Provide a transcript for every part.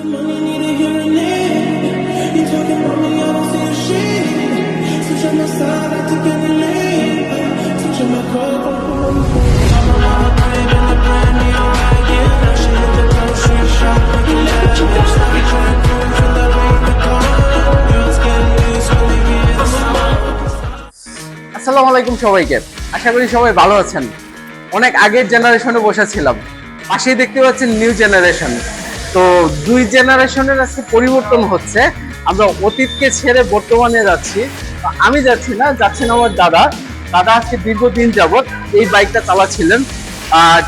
আসসালামু আলাইকুম সবাইকে, আশা করি সবাই ভালো আছেন। অনেক আগের জেনারেশনে বসেছিলাম, পাশেই দেখতে পাচ্ছেন নিউ জেনারেশন। তো দুই জেনারেশনের আজকে পরিবর্তন হচ্ছে, আমরা অতীতকে ছেড়ে বর্তমানে যাচ্ছি। আমি যাচ্ছি না, যাচ্ছেন আমার দাদা। দাদা আজকে দীর্ঘদিন যাবৎ এই বাইকটা চালাচ্ছিলেন।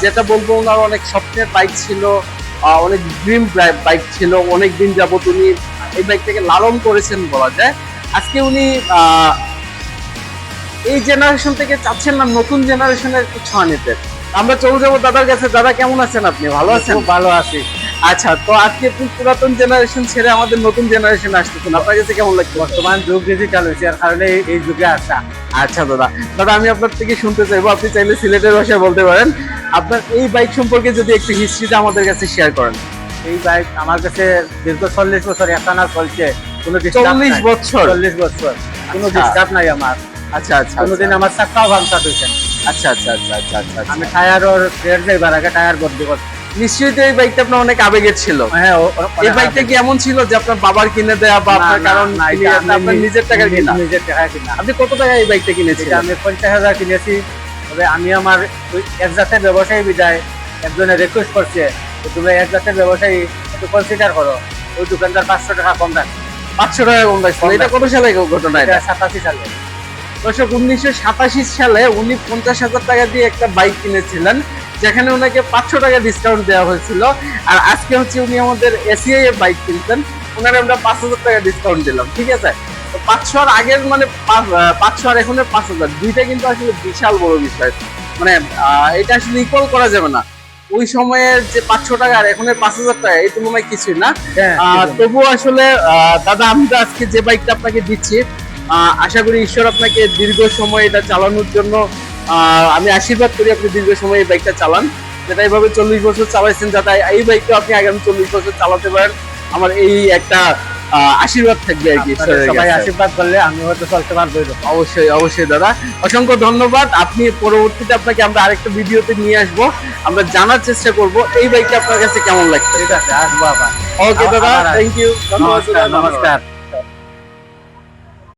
যেটা বলবো, ওনার অনেক স্বপ্নের বাইক ছিল, অনেক ড্রিম বাইক ছিল। অনেক দিন যাবৎ উনি এই বাইকটাকে লালন করেছেন বলা যায়। আজকে উনি এই জেনারেশন থেকে চাচ্ছেন না নতুন জেনারেশনের কিছু আনিতে। আমরা চলে যাবো দাদার কাছে। দাদা কেমন আছেন আপনি? ভালো আছেন? ভালো আছি। আচ্ছা, তো আজকে আপনি পুরাতন জেনারেশন ছেড়ে আমাদের নতুন জেনারেশন আসতেছেন, আপনার কাছে কেমন লাগছে? বর্তমান যুগ ডিজিটাল হয়েছে, আর কারণে এই যুগে আসা। আচ্ছা দাদা, দাদা আমি আপনার থেকে শুনতে চাইবো, আপনি চাইলে সিলেটের ভাষায় বলতে পারেন, আপনার এই বাইক সম্পর্কে যদি একটু হিস্ট্রিটা আমাদের কাছে শেয়ার করেন। এই বাইক আমার কাছে দীর্ঘ 40 বছর একটানা চলছে, কোনো 40 বছর? 40 বছর কোনো আচ্ছা। ডিস্টার্ব নাই আমার। আচ্ছা আচ্ছা, কোনোদিন আমার চাকাও ভাঙতে হয়েছে। আচ্ছা আচ্ছা আচ্ছা আচ্ছা আচ্ছা। আমি টায়ারের রেট যাইবার আগে টায়ার বদলি করছি। নিশ্চয়ই তো এই বাইকটা আপনার অনেক আবেগের ছিল। হ্যাঁ, এই বাইকটা কি এমন ছিল যে আপনার বাবার কিনে দেয়া বা আপনার কারণ আপনার নিজের টাকার কিনা? নিজের টাকা কিনা। আপনি কত টাকা এই বাইকটা কিনেছিলেন? আমি 50,000 কিনেছি। তবে আমি আমার এক জাতের ব্যবসায়ী বিদায় একজনে রিকোয়েস্ট করছে, তুমি এক জাতের ব্যবসায়ী একটু কনসিডার করো। ওই দোকানদার 500 টাকা কম রাখছে। 500 টাকা কম রাখছিল। এটা কত সালে ঘটনা? এটা 87 সালে। দর্শক, 1987 সালে উনি 50,000 টাকা দিয়ে একটা বাইক কিনেছিলেন, যেখানে ওনাকে 500 টাকা ডিসকাউন্ট দেওয়া হয়েছিল। আর আজকে হচ্ছে উনি আমাদের এসিআই এর বাইক কিনতেন, ওনারে আমরা 5,000 টাকা ডিসকাউন্ট দিলাম। ঠিক আছে, তো 500 আর আগের মানে 500 আর এখনের 5,000 দুইটা কিন্তু আসলে বিশাল বড় বিষয়। মানে এটা আসলে ইকুয়াল করা যাবে না। ওই সময়ের যে 500 টাকা আর এখনের 5,000 টাকা এই তুলনায় কিছুই না। তবুও আসলে দাদা, আমরা আজকে যে বাইকটা আপনাকে দিচ্ছি, আশা করি ঈশ্বর আপনাকে দীর্ঘ সময় এটা চালানোর জন্য আমি আশীর্বাদ করি, আপনি দীর্ঘ সময় এই বাইকটা চালান। যেটা এইভাবে 40 বছর চালাইছেন, যাতে এই বাইকটা আপনি আগামী 40 বছর চালাতে পারেন। আমার এই একটা আশীর্বাদ থাকবে আর কি। সবাই আশীর্বাদ করলে আমি হয়তো চলতে পারবো। অবশ্যই অবশ্যই দাদা, অসংখ্য ধন্যবাদ। আপনি পরবর্তীতে আপনাকে আমরা আরেকটা ভিডিওতে নিয়ে আসবো, আমরা জানার চেষ্টা করব এই বাইকটা আপনার কাছে কেমন লাগছে। ঠিক আছে, আসবো আবার। ওকে দাদা, থ্যাংক ইউ, ধন্যবাদ। নমস্কার।